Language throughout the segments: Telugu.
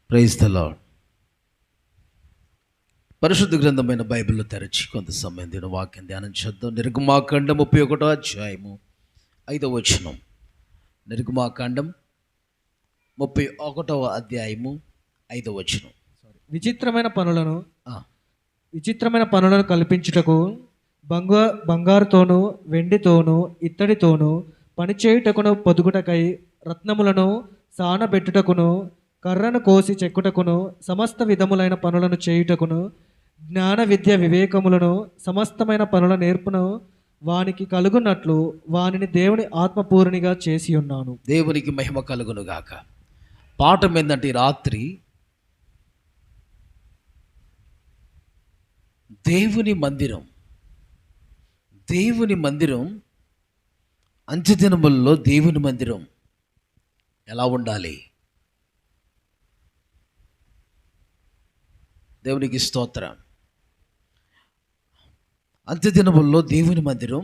Praise the lord. పరిశుద్ధ గ్రంథమైన బైబిల్లో తెరచి కొంత సమయం దీని వాక్యం ధ్యానం చేద్దాం. నిర్గమాకాండం 31వ అధ్యాయము 5వ వచనం. నిర్గమాకాండం 31వ అధ్యాయము 5వ వచనం. విచిత్రమైన పనులను ఆ, విచిత్రమైన పనులను కల్పించుటకు బంగారుతోనూ వెండితోనూ ఇత్తడితోనూ పనిచేయుటకును పొదుగుటకై రత్నములను సానబెట్టుటకును కర్రను కోసి చెక్కుటకును సమస్త విధములైన పనులను చేయుటకును జ్ఞాన విద్య వివేకములను సమస్తమైన పనుల నేర్పును వానికి కలుగునట్లు వానిని దేవుని ఆత్మపూర్ణిగా చేసి ఉన్నాను. దేవునికి మహిమ కలుగును గాక. పాఠం ఏంటంటే ఈ రాత్రి దేవుని మందిరం అంత్యదినముల్లో దేవుని మందిరం ఎలా ఉండాలి? దేవునికి స్తోత్రం. అంత్యదినముల్లో దేవుని మందిరం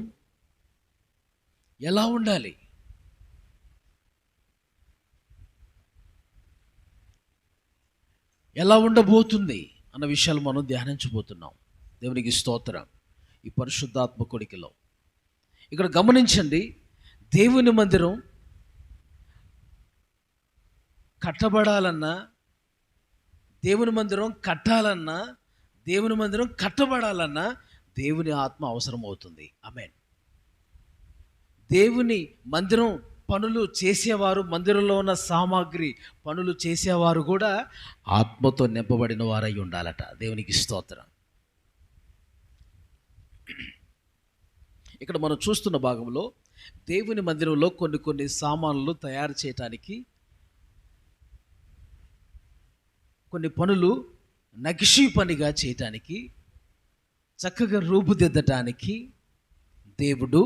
ఎలా ఉండాలి? ఎలా ఉండబోతుంది అన్న విషయాలు మనం ధ్యానించబోతున్నాం. దేవునికి స్తోత్రం. ఈ పరిశుద్ధాత్మ కొడికలో ఇక్కడ గమనించండి, దేవుని మందిరం కట్టబడాలన్నా, దేవుని మందిరం కట్టాలన్నా, దేవుని మందిరం కట్టబడాలన్నా దేవుని ఆత్మ అవసరం అవుతుంది. ఆమేన్. దేవుని మందిరం పనులు చేసేవారు, మందిరంలో ఉన్న సామాగ్రి పనులు చేసేవారు కూడా ఆత్మతో నింపబడిన వారై ఉండాలట. దేవునికి స్తోత్రం. ఇక్కడ మనం చూస్తున్న భాగంలో దేవుని మందిరంలో కొన్ని సామాన్లు తయారు చేయటానికి, కొన్ని పనులు నగిషీ పనిగా చేయటానికి, చక్కగా రూపుదిద్దటానికి దేవుడు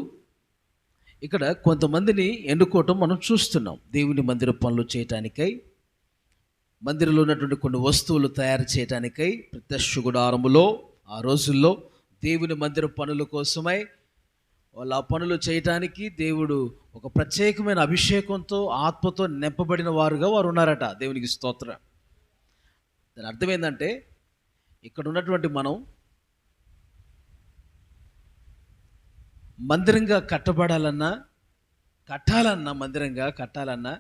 ఇక్కడ కొంతమందిని ఎన్నుకోవటం మనం చూస్తున్నాం. దేవుని మందిర పనులు చేయటానికై, మందిరంలో ఉన్నటువంటి కొన్ని వస్తువులు తయారు చేయటానికై, ప్రత్యక్ష గుడారములో ఆ రోజుల్లో దేవుని మందిర పనుల కోసమై వాళ్ళు ఆ పనులు చేయటానికి దేవుడు ఒక ప్రత్యేకమైన అభిషేకంతో, ఆత్మతో నింపబడిన వారుగా వారు ఉన్నారట. దేవునికి స్తోత్రం. దాని అర్థం ఏంటంటే, ఇక్కడ ఉన్నటువంటి మనం మందిరంగా మందిరంగా కట్టాలన్నా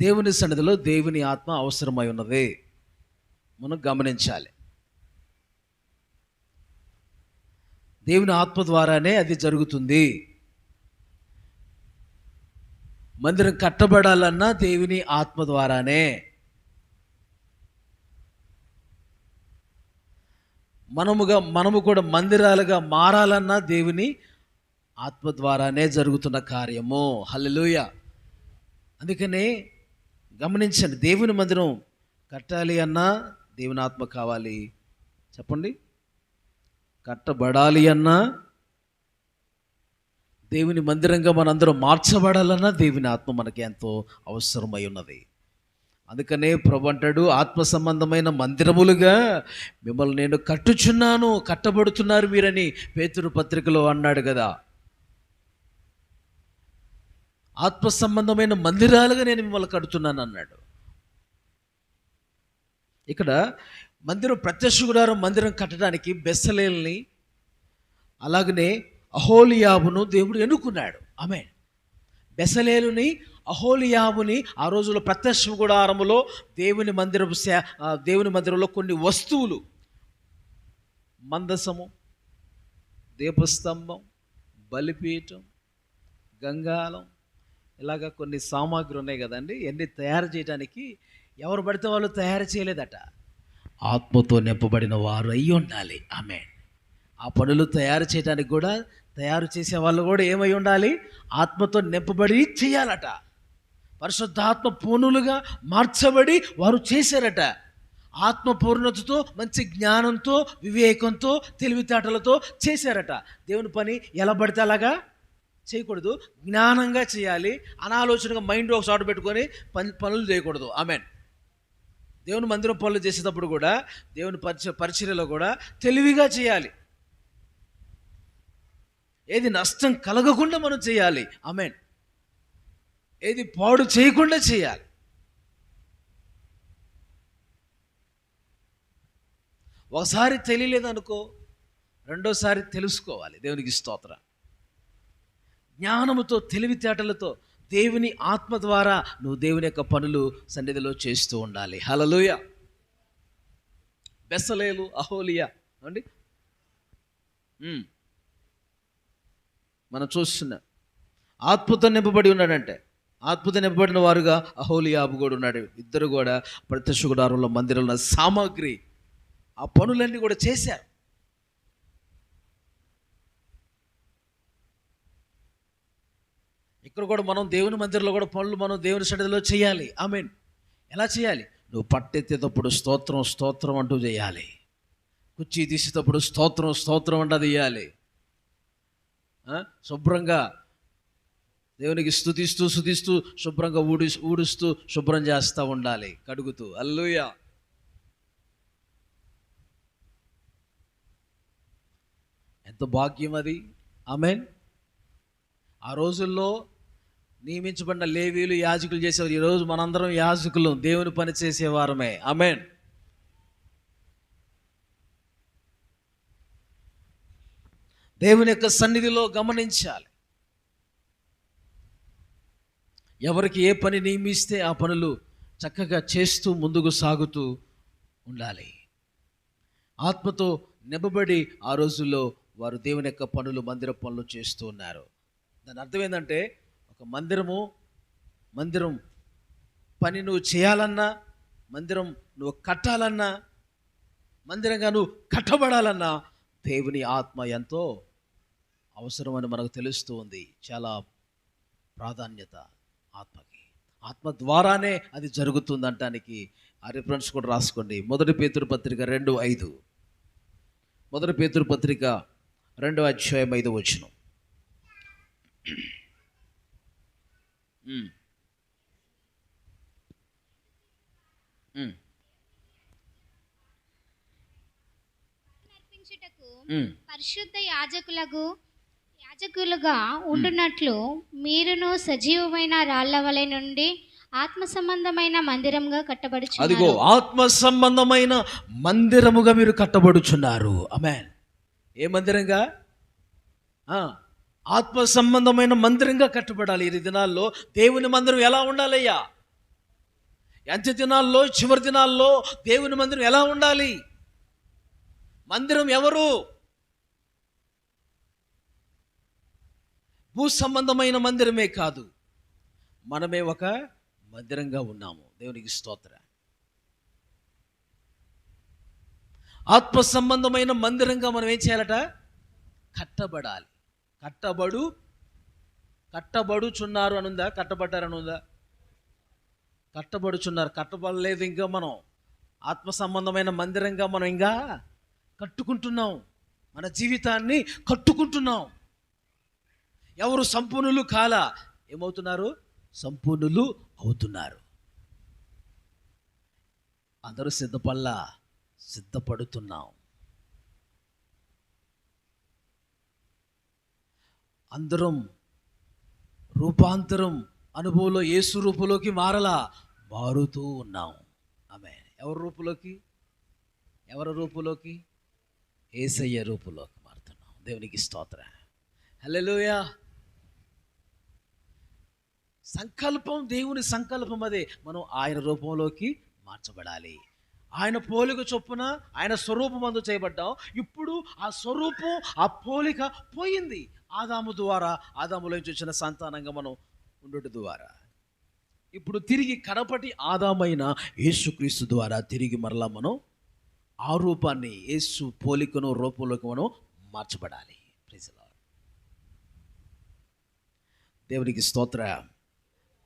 దేవుని సన్నిధిలో దేవుని ఆత్మ అవసరమై ఉన్నది. మనం గమనించాలి. దేవుని ఆత్మ ద్వారానే అది జరుగుతుంది. మందిరం కట్టబడాలన్నా దేవుని ఆత్మ ద్వారానే. మనము కూడా మందిరాలుగా మారాలన్నా దేవుని ఆత్మ ద్వారానే జరుగుతున్న కార్యము. హల్లెలూయా. అందుకనే గమనించండి, దేవుని మందిరం కట్టాలి అన్నా దేవుని ఆత్మ కావాలి. చెప్పండి. కట్టబడాలి అన్నా, దేవుని మందిరంగా మనందరం మార్చబడాలన్నా దేవుని ఆత్మ మనకి ఎంతో అవసరమై ఉన్నది. అందుకనే ప్రభు అంటాడు, ఆత్మ సంబంధమైన మందిరములుగా మిమ్మల్ని నేను కట్టుచున్నాను, కట్టబడుతున్నారు మీరని పేతురు పత్రికలో అన్నాడు కదా. ఆత్మ సంబంధమైన మందిరాలుగా నేను మిమ్మల్ని కడుతున్నాను అన్నాడు. ఇక్కడ మందిరం, ప్రత్యక్ష గుడారం మందిరం కట్టడానికి బెసలేల్ని అలాగనే అహోలియాబును దేవుడు ఎన్నుకున్నాడు. ఆమేన్. బెసలేలుని, అహోలియాబుని ఆ రోజుల్లో ప్రత్యక్ష గుడారములో దేవుని మందిరంలో కొన్ని వస్తువులు, మందసము, దీపస్తంభం, బలిపీఠం, గంగాలం, ఇలాగా కొన్ని సామాగ్రి ఉన్నాయి కదండి. ఇవన్నీ తయారు చేయడానికి ఎవరు పడితే వాళ్ళు తయారు చేయలేదట. ఆత్మతో నింపబడిన వారు అయి ఉండాలి. ఆమేన్. ఆ పనులు తయారు చేయడానికి కూడా, తయారు చేసే వాళ్ళు కూడా ఏమై ఉండాలి? ఆత్మతో నింపబడి చేయాలట. పరిశుద్ధాత్మ పూర్ణులుగా మార్చబడి వారు చేశారట. ఆత్మ పూర్ణతతో, మంచి జ్ఞానంతో, వివేకంతో, తెలివితేటలతో చేశారట. దేవుని పని ఎలా పడితే అలాగా చేయకూడదు, జ్ఞానంగా చేయాలి. అనాలోచనగా మైండ్ ఒక చోట పెట్టుకొని పనులు చేయకూడదు. ఆమేన్. దేవుని మందిరం పనులు చేసేటప్పుడు కూడా, దేవుని పరిచర్యలో కూడా తెలివిగా చేయాలి. ఏది నష్టం కలగకుండా మనం చేయాలి. ఆమేన్. ఏది పాడు చేయకుండా చేయాలి. ఒకసారి తెలియలేదనుకో, రెండోసారి తెలుసుకోవాలి. దేవునికి స్తోత్రం. జ్ఞానముతో, తెలివితేటలతో, దేవుని ఆత్మ ద్వారా నువ్వు దేవుని యొక్క పనులు సన్నిధిలో చేస్తూ ఉండాలి. హల్లెలూయా. బెసలేలు, అహోలియా అండి మనం చూస్తున్నాం. ఆత్మతో నింపబడి ఉన్నాడంటే, ఆత్మతో నింపబడిన వారుగా అహోలియాబు కూడా ఉన్నాడు. ఇద్దరు కూడా ప్రత్యక్ష గుడారంలో మందిరంలో సామాగ్రి, ఆ పనులన్నీ కూడా చేశారు. ఇక్కడ కూడా మనం దేవుని మందిరంలో కూడా పనులు మనం దేవుని సన్నిధిలో చేయాలి. ఆమేన్. ఎలా చేయాలి? నువ్వు పట్టెత్తేటప్పుడు స్తోత్రం స్తోత్రం అంటూ చేయాలి. కుర్చీ తీసేటప్పుడు స్తోత్రం స్తోత్రం అంటూ తీయాలి. శుభ్రంగా దేవునికి స్తుతిస్తూ శుభ్రంగా ఊడుస్తూ శుభ్రం చేస్తూ ఉండాలి, కడుగుతూ. హల్లెలూయా. ఎంత భాగ్యం అది. ఆమేన్. ఆ రోజుల్లో నియమించబడిన లేవీలు యాజకులు చేసేవారు. ఈరోజు మనందరం యాజకులు, దేవుని పని చేసేవారమే. ఆమేన్. దేవుని యొక్క సన్నిధిలో గమనించాలి. ఎవరికి ఏ పని నియమిస్తే ఆ పనులు చక్కగా చేస్తూ ముందుకు సాగుతూ ఉండాలి. ఆత్మతో నింపబడి ఆ రోజుల్లో వారు దేవుని యొక్క పనులు, మందిర పనులు చేస్తూ ఉన్నారు. దాని అర్థం ఏంటంటే, ఒక మందిరం పని నువ్వు చేయాలన్నా, మందిరం నువ్వు కట్టాలన్నా, మందిరంగా నువ్వు కట్టబడాలన్నా దేవుని ఆత్మ ఎంతో అవసరమని మనకు తెలుస్తూ ఉంది. చాలా ప్రాధాన్యత ఆత్మకి. ఆత్మ ద్వారానే అది జరుగుతుంది అంటానికి ఆ రిఫరెన్స్ కూడా రాసుకోండి. 1 పేతురు పత్రిక 2:5. 1 పేతురు పత్రిక 2:5. పరిశుద్ధ యాజకులుగా ఉండునట్లు మీరును సజీవమైన రాళ్ల వలె నుండి ఆత్మ సంబంధమైన మందిరంగా కట్టబడుచున్నారు. అదిగో ఆత్మ సంబంధమైన మందిరముగా మీరు కట్టబడుచున్నారు. ఆమేన్. ఏ మందిరంగా? ఆత్మ సంబంధమైన మందిరంగా కట్టబడాలి. ఈ దినాల్లో దేవుని మందిరం ఎలా ఉండాలయ్యా? అంత్య దినాల్లో, చివరి దినాల్లో దేవుని మందిరం ఎలా ఉండాలి? మందిరం ఎవరు? భూ సంబంధమైన మందిరమే కాదు, మనమే ఒక మందిరంగా ఉన్నాము. దేవునికి స్తోత్రం. ఆత్మ సంబంధమైన మందిరంగా మనం ఏం చేయాలట? కట్టబడాలి. కట్టబడుచున్నారు అనుందా? కట్టబడ్డారనుందా? కట్టబడుచున్నారు. కట్టబడలేదు. ఇంకా మనం ఆత్మ సంబంధమైన మందిరంగా మనం ఇంకా కట్టుకుంటున్నాం. మన జీవితాన్ని కట్టుకుంటున్నాం. ఎవరు సంపూర్ణులు కాలా, ఏమవుతున్నారు? సంపూర్ణులు అవుతున్నారు. అందరూ సిద్ధపడుతున్నాం. అందరం రూపాంతరం అనుభవంలో యేసు రూపులోకి మారుతూ ఉన్నాం. ఆమేన్. ఎవరి రూపులోకి? యేసయ్య రూపులోకి మారుతున్నాం. దేవునికి స్తోత్రం. హల్లెలూయా. సంకల్పం, దేవుని సంకల్పం అదే. మనం ఆయన రూపంలోకి మార్చబడాలి. ఆయన పోలిక చొప్పున, ఆయన స్వరూపమందు చేయబడ్డాం. ఇప్పుడు ఆ స్వరూపం, ఆ పోలిక పోయింది. ఆదాములోంచి వచ్చిన సంతానంగా మనం ఉండుట ద్వారా ఇప్పుడు తిరిగి కడపటి ఆదామైన యేసుక్రీస్తు ద్వారా తిరిగి మరలా మనం ఆ రూపాన్ని, యేసు పోలికను, రూపంలోకి మనం మార్చబడాలి. Praise the lord. దేవునికి స్తోత్రం.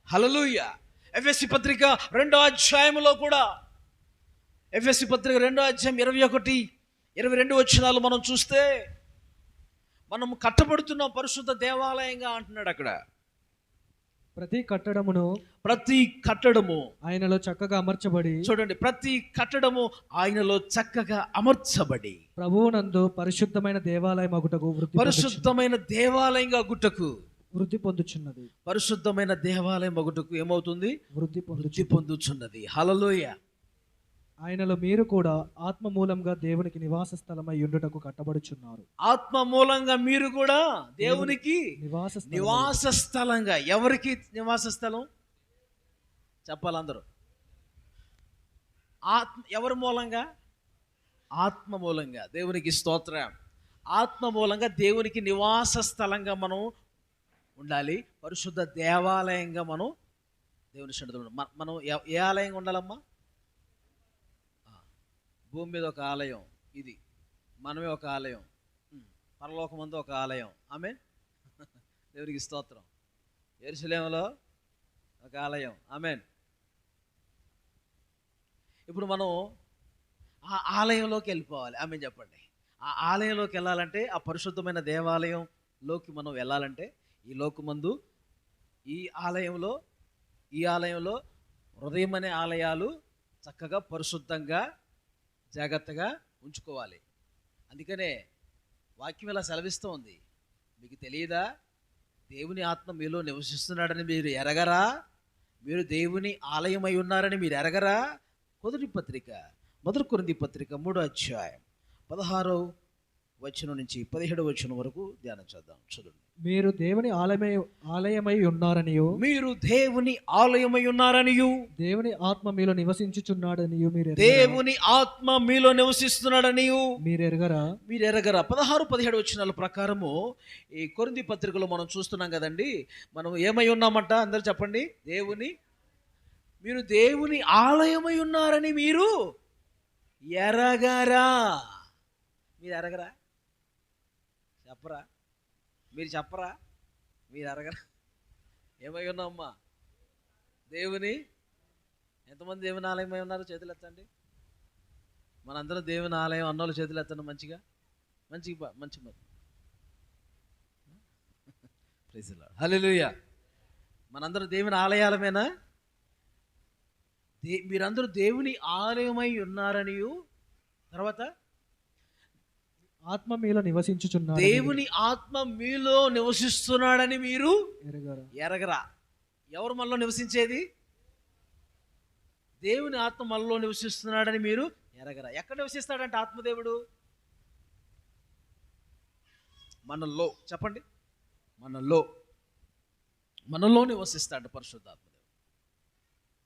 హల్లెలూయా. ఎఫెసీ పత్రిక 2వ అధ్యాయంలో కూడా, ఎఫెసీ పత్రిక 2వ అధ్యాయం 21-22 వచనాలు మనం చూస్తే, మనం కట్టబడుతున్నాం పరిశుద్ధ దేవాలయంగా అంటున్నాడు అక్కడ. ప్రతి కట్టడము ఆయనలో చక్కగా అమర్చబడి, చూడండి, ప్రతి కట్టడము ఆయనలో చక్కగా అమర్చబడి ప్రభువునందు పరిశుద్ధమైన దేవాలయంగా గుట్టకు వృద్ధి పొందుచున్నది. పరిశుద్ధమైన దేవాలయం ఒకటకు ఏమవుతుంది? వృద్ధి పొందుచున్నది. హల్లెలూయా. ఆయనలో మీరు కూడా ఆత్మ మూలంగా దేవునికి నివాస స్థలమై ఉండుటకు కట్టబడుచున్నారు. ఆత్మ మూలంగా మీరు కూడా దేవునికి నివాస స్థలమై నివాస స్థలంగా. ఎవరికి నివాస స్థలం చెప్పాలందరూ? ఎవరి మూలంగా? ఆత్మ మూలంగా. దేవునికి స్తోత్రం. ఆత్మ మూలంగా దేవునికి నివాస స్థలంగా మనం ఉండాలి. పరిశుద్ధ దేవాలయంగా మనం దేవుని సన్నిధిలో మనం ఏ ఆలయంగా ఉండాలమ్మా? భూమి మీద ఒక ఆలయం, ఇది మనమే ఒక ఆలయం, పరలోకమందు ఒక ఆలయం. ఆమె దేవునికి స్తోత్రం. యెరూషలేములో ఒక ఆలయం. ఆమెన్. ఇప్పుడు మనం ఆ ఆలయంలోకి వెళ్ళిపోవాలి. ఆమెన్ చెప్పండి. ఆ ఆలయంలోకి వెళ్ళాలంటే, ఆ పరిశుద్ధమైన దేవాలయంలోకి మనం వెళ్ళాలంటే, ఈ లోకమందు ఈ ఆలయంలో హృదయం అనే ఆలయాలు చక్కగా పరిశుద్ధంగా జాగ్రత్తగా ఉంచుకోవాలి. అందుకనే వాక్యం ఇలా సెలవిస్తూ ఉంది. మీకు తెలియదా దేవుని ఆత్మ మీలో నివసిస్తున్నాడని మీరు ఎరగరా? మీరు దేవుని ఆలయమై ఉన్నారని మీరు ఎరగరా? మొదటి కొరింథీ పత్రిక 3వ అధ్యాయం 16వ వచనం నుంచి 17వ వచనం వరకు ధ్యానం చేద్దాం. చదువు. మీరు దేవుని ఆలయమై ఉన్నారనియు, మీరు దేవుని ఆలయమై ఉన్నారనియు, దేవుని ఆత్మ మీలో నివసించుచున్నాడనియు దేవుని ఆత్మ మీలో నివసిస్తున్నాడనియు మీరు ఎరగరా? 16-17 వచనాల ప్రకారము ఈ కొరింథీ పత్రికలో మనం చూస్తున్నాం కదండి. మనం ఏమై ఉన్నామంట? అందరూ చెప్పండి. మీరు దేవుని ఆలయమై ఉన్నారని మీరు ఎరగరా? మీరు ఎరగరా? చెప్పరా? మీరు చెప్పరా? మీరు ఎరగరా? ఏమై ఉన్నామ్మా? దేవుని. ఎంతమంది దేవుని ఆలయమై ఉన్నారు? చేతులు ఎత్తండి. మనందరం దేవుని ఆలయం అన్నోళ్ళు చేతులు ఎత్తండి. మంచి ప్రైజ్ ది లార్డ్. హల్లెలూయా. మనందరం దేవుని ఆలయాలమేనా? మీరందరూ దేవుని ఆలయమై ఉన్నారనియు, తర్వాత ఆత్మ మీలో నివసించుచున్నాడు, దేవుని ఆత్మ మీలో నివసిస్తున్నాడని మీరు ఎరగరా? ఎవరు మనలో నివసించేది? దేవుని ఆత్మ మనలో నివసిస్తున్నాడని మీరు ఎరగరా? ఎక్కడ నివసిస్తాడంటే ఆత్మదేవుడు మనలో. చెప్పండి. మనలో నివసిస్తాడు పరిశుద్ధాత్మదేవుడు.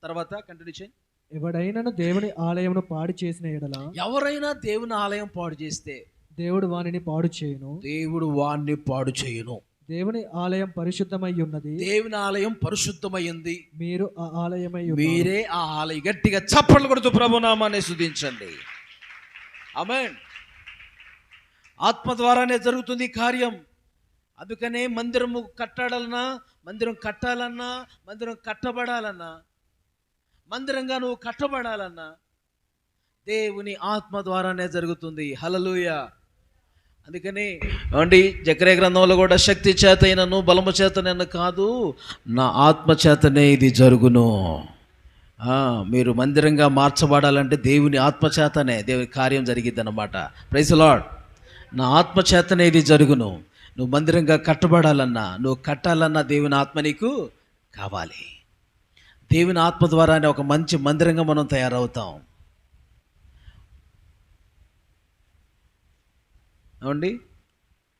తర్వాత కంటిన్యూ చేయండి. ఎవడైనా దేవుని ఆలయమును పాడు చేసిన ఎడల, ఎవరైనా దేవుని ఆలయం పాడు చేస్తే దేవుడు వానిని పాడు చేయును. దేవుని ఆలయం పరిశుద్ధమై ఉన్నది. దేవుని ఆలయం పరిశుద్ధమైంది. మీరు ఆ ఆలయమై మీరే ఆ ఆలయం. గట్టిగా చప్పట్లు కొడుతూ ప్రభునామాన్ని స్తుతించండి. ఆమేన్. ఆత్మ ద్వారానే జరుగుతుంది కార్యం. అందుకనే మందిరం కట్టాలన్నా, మందిరం కట్టబడాలన్నా, మందిరంగా నువ్వు కట్టబడాలన్నా దేవుని ఆత్మ ద్వారానే జరుగుతుంది. హల్లెలూయా. అందుకని ఏమండి, జకర్యా గ్రంథంలో కూడా శక్తి చేతైనను బలము చేతనైనా కాదు, నా ఆత్మ చేతనే ఇది జరుగును. మీరు మందిరంగా మార్చబడాలంటే దేవుని ఆత్మ చేతనే దేవుని కార్యం జరిగిద్ది అన్నమాట. Praise the Lord. నా ఆత్మ చేతనే ఇది జరుగును. నువ్వు మందిరంగా కట్టబడాలన్నా, నువ్వు కట్టాలన్నా దేవుని ఆత్మ నీకు కావాలి. దేవుని ఆత్మ ద్వారానే ఒక మంచి మందిరంగా మనం తయారవుతాం. ఏమండి,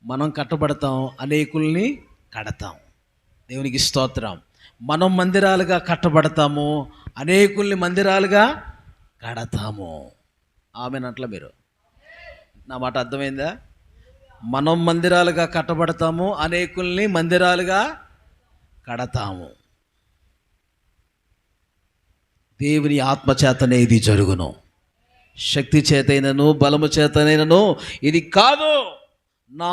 మనం కట్టబడతాం, అనేకుల్ని కడతాం. దేవునికి స్తోత్రం. మనం మందిరాలుగా కట్టబడతాము, అనేకుల్ని మందిరాలుగా కడతాము. ఆమెనట్ల మీరు నా మాట అర్థమైందా? మనం మందిరాలుగా కట్టబడతాము, అనేకుల్ని మందిరాలుగా కడతాము. దేవుని ఆత్మ చేతనే ఇది జరుగును. శక్తి చేతైనను బలము చేతనైనను ఇది కాదు, నా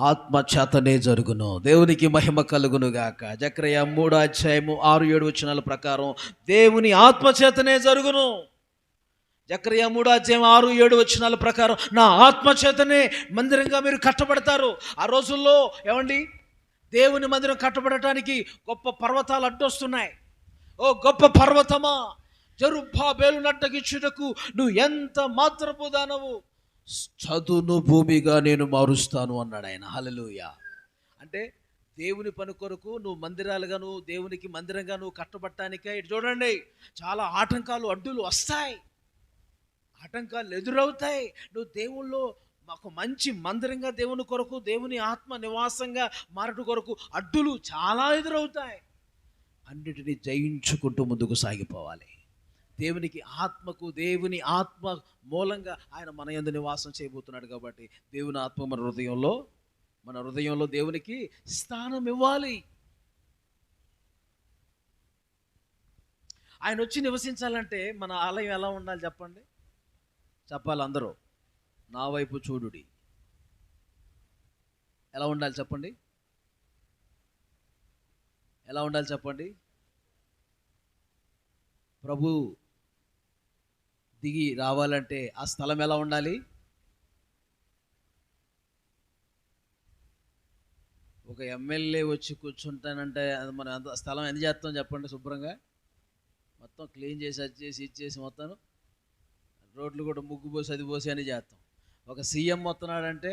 ఆత్మ చేతనే జరుగును. దేవునికి మహిమ కలుగును గాక. జకర్యా 3వ అధ్యాయము 6-7 వచనాల ప్రకారం దేవుని ఆత్మ చేతనే జరుగును. జకర్యా 3వ అధ్యాయం 6-7 వచనాల ప్రకారం నా ఆత్మ చేతనే మందిరంగా మీరు కట్టబడతారు. ఆ రోజుల్లో ఏమండి, దేవుని మందిరం కట్టబడటానికి గొప్ప పర్వతాలు అడ్డొస్తున్నాయి. ఓ గొప్ప పర్వతమా, జెరుబ్బాబెలు నట్టగిచ్చుటకు నువ్వు ఎంత మాత్రపు దానవు, చదును భూమిగా నేను మారుస్తాను అన్నాడు ఆయన. హల్లెలూయా. అంటే దేవుని పని కొరకు నువ్వు మందిరాలుగా, నువ్వు దేవునికి మందిరంగా నువ్వు కట్టబడటానికే ఇటు చూడండి చాలా ఆటంకాలు, అడ్డులు వస్తాయి. ఆటంకాలు ఎదురవుతాయి. నువ్వు దేవుల్లో మాకు మంచి మందిరంగా దేవుని కొరకు, దేవుని ఆత్మ నివాసంగా మారటు కొరకు అడ్డులు చాలా ఎదురవుతాయి. అన్నిటినీ జయించుకుంటూ ముందుకు సాగిపోవాలి. దేవునికి ఆత్మకు, దేవుని ఆత్మ మూలంగా ఆయన మన యందు నివాసం చేయబోతున్నాడు. కాబట్టి దేవుని ఆత్మ మన హృదయంలో దేవునికి స్థానం ఇవ్వాలి. ఆయన వచ్చి నివసించాలంటే మన ఆలయం ఎలా ఉండాలి చెప్పండి? చెప్పాలి అందరూ. నా వైపు చూడుడి. ఎలా ఉండాలి చెప్పండి? ఎలా ఉండాలి చెప్పండి? ప్రభు దిగి రావాలంటే ఆ స్థలం ఎలా ఉండాలి? ఒక ఎమ్మెల్యే వచ్చి కూర్చుంటానంటే అది మనం ఎంత స్థలం ఎంత చేస్తాం చెప్పండి? శుభ్రంగా మొత్తం క్లీన్ చేసి అది చేసి ఇది చేసి మొత్తం రోడ్లు కూడా ముగ్గు పోసి అది పోసి అని చేస్తాం. ఒక సీఎం వస్తున్నాడంటే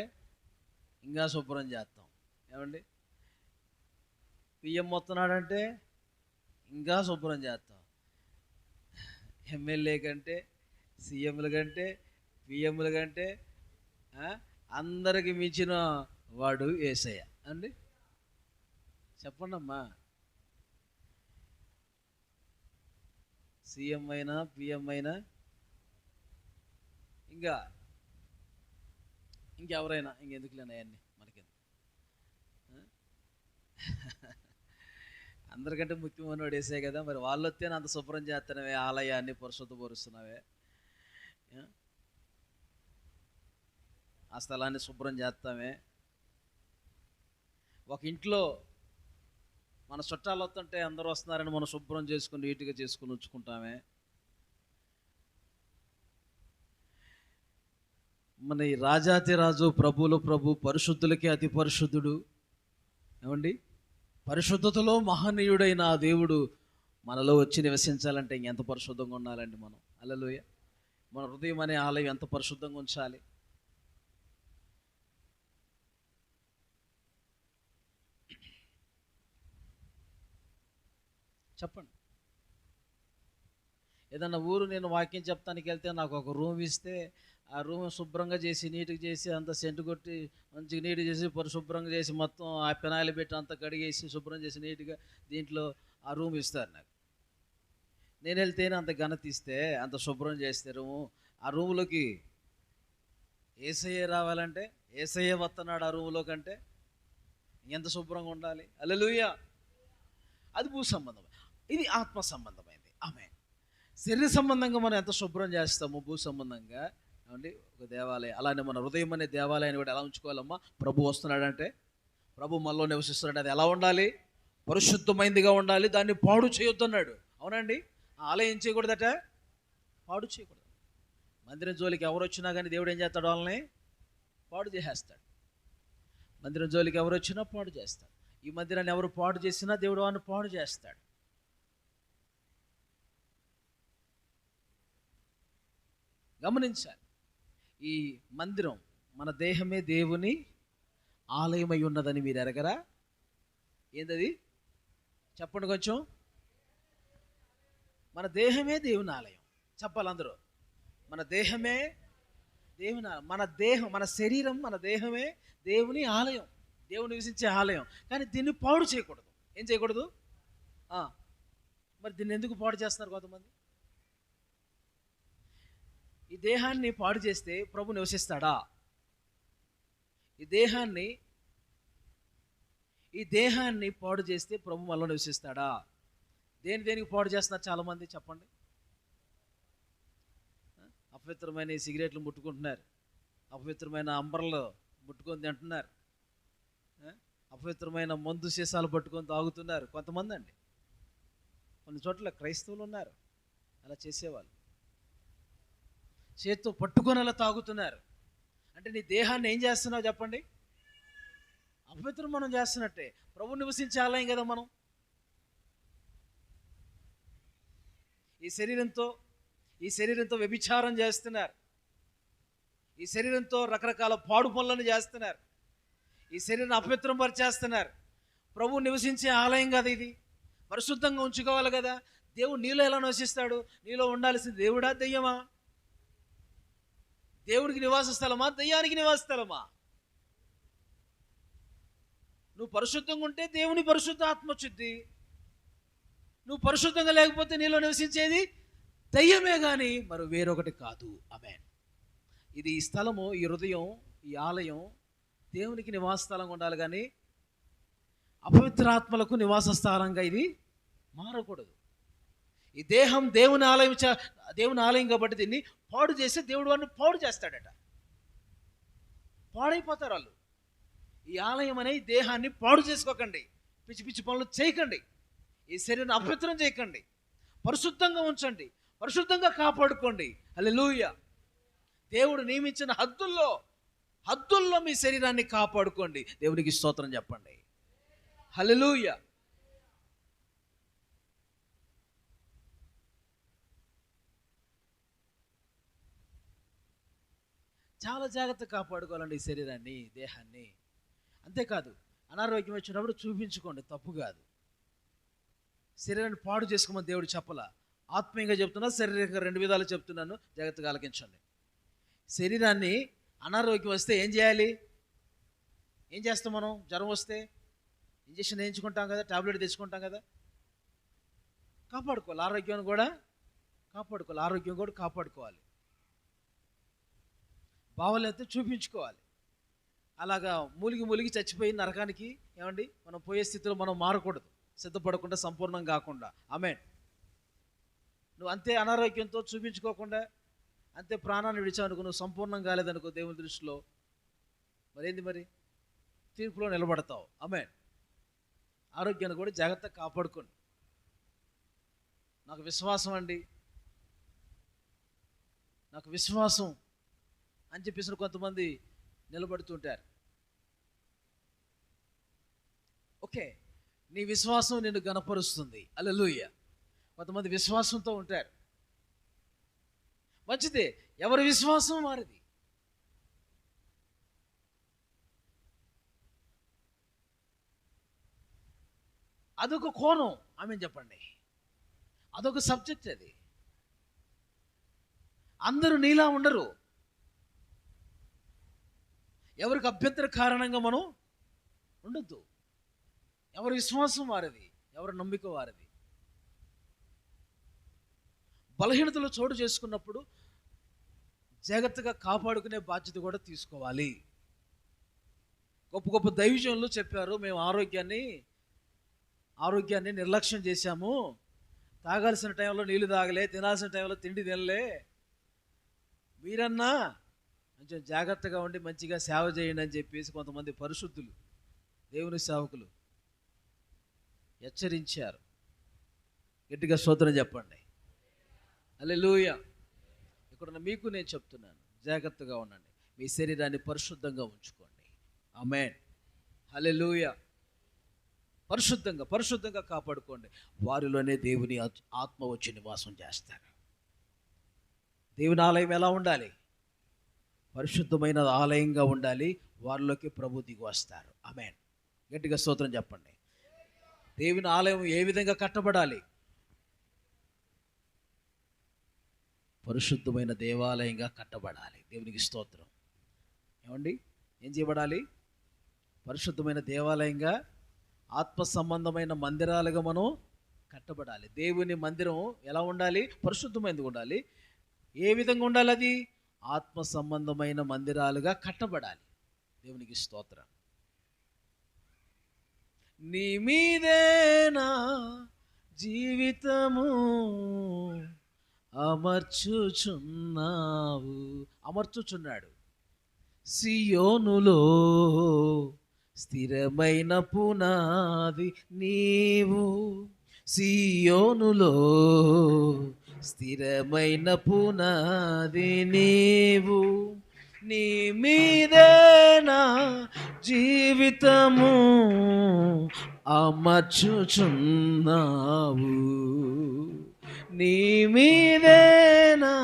ఇంకా శుభ్రం చేస్తాం. ఏమండి? పిఎం వస్తున్నాడంటే ఇంకా శుభ్రం చేస్తాం. ఎమ్మెల్యే కంటే, సీఎంల కంటే, పిఎంల కంటే అందరికి మించిన వాడు యేసయ్య అండి. చెప్పండి అమ్మా. సీఎం అయినా పిఎం అయినా ఇంకెవరైనా ఇంకెందుకులేనా అవన్నీ మనకి. అందరికంటే ముఖ్యమైన వాడు వేసే కదా. మరి వాళ్ళు వస్తేనే అంత శుభ్రం చేస్తున్నావే, ఆలయాన్ని పరిశుద్ధపరుస్తున్నావే, ఆ స్థలాన్ని శుభ్రం చేస్తామే. ఒక ఇంట్లో మన చుట్టాలు వస్తుంటే అందరూ వస్తున్నారని మనం శుభ్రం చేసుకుని నీట్గా చేసుకుని ఉంచుకుంటామే. మన ఈ రాజాతి రాజు, ప్రభువులు ప్రభు, పరిశుద్ధులకి అతి పరిశుద్ధుడు. ఏమండి? పరిశుద్ధతలో మహనీయుడైన ఆ దేవుడు మనలో వచ్చి నివసించాలంటే ఇంకెంత పరిశుద్ధంగా ఉండాలండి మనం. హల్లెలూయా. మన హృదయం అనే ఆలయం ఎంత పరిశుద్ధంగా ఉంచాలి. చెప్పండి. ఏదన్నా ఊరు నేను వాక్యం చెప్తానికి వెళ్తే నాకు ఒక రూమ్ ఇస్తే ఆ రూమ్ శుభ్రంగా చేసి నీట్గా చేసి అంత సెంటు కొట్టి మంచిగా నీట్గా చేసి పరిశుభ్రంగా చేసి మొత్తం ఆ పెనాయిలు పెట్టి అంతా కడిగేసి శుభ్రం చేసి నీట్గా దీంట్లో ఆ రూమ్ ఇస్తారు నాకు. నేను వెళ్తేనే అంత ఘనత ఇస్తే, అంత శుభ్రం చేస్తే రూము, ఆ రూములోకి యేసయ్య రావాలంటే యేసయ్య వస్తున్నాడు ఆ రూములో కంటే ఎంత శుభ్రంగా ఉండాలి. హల్లెలూయా. అది భూ సంబంధం, ఇది ఆత్మ సంబంధమైంది. ఆమేన్. శరీర సంబంధంగా మనం ఎంత శుభ్రం చేస్తామో భూ సంబంధంగా ఏమండి ఒక దేవాలయం. అలానే మన హృదయం అనే దేవాలయాన్ని కూడా ఎలా ఉంచుకోవాలమ్మా? ప్రభు వస్తున్నాడంటే, ప్రభు మనలో నివసిస్తున్నాడు, అది ఎలా ఉండాలి? పరిశుద్ధమైందిగా ఉండాలి. దాన్ని పాడు చేయొద్దన్నాడు. అవునండి? ఆలయం చేయకూడదట, పాడు చేయకూడదు. మందిరం జోలికి ఎవరు వచ్చినా కానీ దేవుడు ఏం చేస్తాడు? వాళ్ళని పాడు చేసేస్తాడు. మందిరం జోలికి ఎవరు వచ్చినా పాడు చేస్తాడు. ఈ మందిరాన్ని ఎవరు పాడు చేసినా దేవుడు వాడిని పాడు చేస్తాడు. గమనించాలి. ఈ మందిరం, మన దేహమే దేవుని ఆలయమై ఉన్నదని మీరు ఎరగరా? ఏందది చెప్పండి కొంచెం. మన దేహమే దేవుని ఆలయం. చెప్పాలి అందరూ. మన దేహమే దేవుని మన దేహం, మన శరీరం, మన దేహమే దేవుని ఆలయం, దేవుని నివసించే ఆలయం. కానీ దీన్ని పాడు చేయకూడదు. ఏం చేయకూడదు? మరి దీన్ని ఎందుకు పాడు చేస్తున్నారు కొంతమంది? ఈ దేహాన్ని పాడు చేస్తే ప్రభు నివసిస్తాడా? ఈ దేహాన్ని పాడు చేస్తే ప్రభు మనలో నివసిస్తాడా? దేనికి పాడు చేస్తున్నారు చాలామంది చెప్పండి. అపవిత్రమైన సిగరెట్లు ముట్టుకుంటున్నారు, అపవిత్రమైన అంబర్లు ముట్టుకొని తింటున్నారు, అపవిత్రమైన మందు సీసాలు పట్టుకొని తాగుతున్నారు కొంతమంది అండి. కొన్ని చోట్ల క్రైస్తవులు ఉన్నారు అలా చేసేవాళ్ళు. చేత్తో పట్టుకొని అలా తాగుతున్నారు. అంటే నీ దేహాన్ని ఏం చేస్తున్నావు చెప్పండి? అపవిత్రం మనం చేస్తున్నట్టే. ప్రభు నివసించే ఆలయం కదా మనం. ఈ శరీరంతో వ్యభిచారం చేస్తున్నారు. ఈ శరీరంతో రకరకాల పాడు పనులను చేస్తున్నారు. ఈ శరీరాన్ని అపవిత్రం పరిచేస్తున్నారు. ప్రభు నివసించే ఆలయం కదా ఇది. పరిశుద్ధంగా ఉంచుకోవాలి కదా. దేవుడు నీలో ఎలా నివసిస్తాడు? నీలో ఉండాల్సిన దేవుడా దెయ్యమా? దేవుడికి నివాస స్థలమా, దయ్యానికి నివాస స్థలమా? నువ్వు పరిశుద్ధంగా ఉంటే దేవుని పరిశుద్ధ ఆత్మ వచ్చింది. నువ్వు పరిశుద్ధంగా లేకపోతే నీలో నివసించేది దయ్యమే కానీ మరి వేరొకటి కాదు. ఆమేన్. ఇది ఈ స్థలము, ఈ హృదయం, ఈ ఆలయం దేవునికి నివాస స్థలంగా ఉండాలి కానీ అపవిత్రాత్మలకు నివాస స్థలంగా ఇది మారకూడదు. ఈ దేహం దేవుని ఆలయం కాబట్టి దీన్ని పాడు చేస్తే దేవుడు వారిని పాడు చేస్తాడట. పాడైపోతారు వాళ్ళు. ఈ ఆలయం అనే ఈ దేహాన్ని పాడు చేసుకోకండి, పిచ్చి పిచ్చి పనులు చేయకండి, ఈ శరీరాన్ని అపవిత్రం చేయకండి, పరిశుద్ధంగా ఉంచండి, పరిశుద్ధంగా కాపాడుకోండి. హల్లెలూయా. దేవుడు నియమించిన హద్దుల్లో మీ శరీరాన్ని కాపాడుకోండి. దేవునికి స్తోత్రం చెప్పండి. హల్లెలూయా. చాలా జాగ్రత్తగా కాపాడుకోవాలండి ఈ శరీరాన్ని, దేహాన్ని. అంతేకాదు అనారోగ్యం వచ్చినప్పుడు చూపించుకోండి, తప్పు కాదు. శరీరాన్ని పాడు చేసుకోమని దేవుడు చెప్పలా. ఆత్మీయంగా చెప్తున్నా, శారీరకంగా 2 విధాలు చెప్తున్నాను, జాగ్రత్తగా ఆలకించండి. శరీరాన్ని అనారోగ్యం వస్తే ఏం చేయాలి? ఏం చేస్తాం మనం? జ్వరం వస్తే ఇంజక్షన్ వేయించుకుంటాం కదా, టాబ్లెట్ తెచ్చుకుంటాం కదా. కాపాడుకోవాలి, ఆరోగ్యం కూడా కాపాడుకోవాలి. బావలైతే చూపించుకోవాలి. అలాగా మూలిగి చచ్చిపోయి నరకానికి ఏమండి మనం పోయే స్థితిలో మనం మారకూడదు, సిద్ధపడకుండా, సంపూర్ణం కాకుండా. ఆమేన్. నువ్వు అంతే అనారోగ్యంతో చూపించుకోకుండా అంతే ప్రాణాన్ని విడిచావనుకో, నువ్వు సంపూర్ణం కాలేదనుకో దేవుని దృష్టిలో, మరేంది మరి? తీర్పులో నిలబడతావు. ఆమేన్. ఆరోగ్యాన్ని కూడా జాగ్రత్తగా కాపాడుకోండి. నాకు విశ్వాసం అండి, నాకు విశ్వాసం అని చెప్పేసి కొంతమంది నిలబడుతుంటారు. ఓకే, నీ విశ్వాసం నిన్ను గణపరుస్తుంది. హల్లెలూయా. కొంతమంది విశ్వాసంతో ఉంటారు, మంచిదే, ఎవరి విశ్వాసం వారిది. అదొక కోణం. ఆమె చెప్పండి, అదొక సబ్జెక్ట్. అది అందరూ నీలా ఉండరు. ఎవరికి అభ్యంతర కారణంగా మనం ఉండొద్దు. ఎవరి విశ్వాసం వారిది, ఎవరి నమ్మిక వారిది. బలహీనతలు చోటు చేసుకున్నప్పుడు జాగ్రత్తగా కాపాడుకునే బాధ్యత కూడా తీసుకోవాలి. గొప్ప గొప్ప దైవజనులు చెప్పారు, మేము ఆరోగ్యాన్ని నిర్లక్ష్యం చేశాము, తాగాల్సిన టైంలో నీళ్లు తాగలే, తినాల్సిన టైంలో తిండి తినలే, మీరన్నా కొంచెం జాగ్రత్తగా ఉండి మంచిగా సేవ చేయండి అని చెప్పేసి కొంతమంది పరిశుద్ధులు, దేవుని సేవకులు హెచ్చరించారు. గట్టిగా స్తోత్రం చెప్పండి. హల్లెలూయా. ఇక్కడ మీకు నేను చెప్తున్నాను, జాగ్రత్తగా ఉండండి, మీ శరీరాన్ని పరిశుద్ధంగా ఉంచుకోండి. ఆమేన్. హల్లెలూయా. పరిశుద్ధంగా కాపాడుకోండి. వారిలోనే దేవుని ఆత్మ వచ్చి నివాసం చేస్తారు. దేవుని ఆలయం ఎలా ఉండాలి? పరిశుద్ధమైన ఆలయంగా ఉండాలి. వారిలోకి ప్రభు దిగి వస్తారు. ఆమేన్. గట్టిగా స్తోత్రం చెప్పండి. దేవుని ఆలయం ఏ విధంగా కట్టబడాలి? పరిశుద్ధమైన దేవాలయంగా కట్టబడాలి. దేవునికి స్తోత్రం. ఏమండి, ఏం చేయబడాలి? పరిశుద్ధమైన దేవాలయంగా, ఆత్మ సంబంధమైన మందిరాలుగా మనం కట్టబడాలి. దేవుని మందిరం ఎలా ఉండాలి? పరిశుద్ధమైనది ఉండాలి. ఏ విధంగా ఉండాలి? అది ఆత్మ సంబంధమైన మందిరాలుగా కట్టబడాలి. దేవునికి స్తోత్రం. నీ మీదే నా జీవితము అమర్చుచున్నాడు. సియోనులో స్థిరమైన పునాది నీవు, సియోనులో స్థిరమైన పునాది నీవు, నీ మీదే నా జీవితము అమర్చుచున్నావు, నీ మీదే నా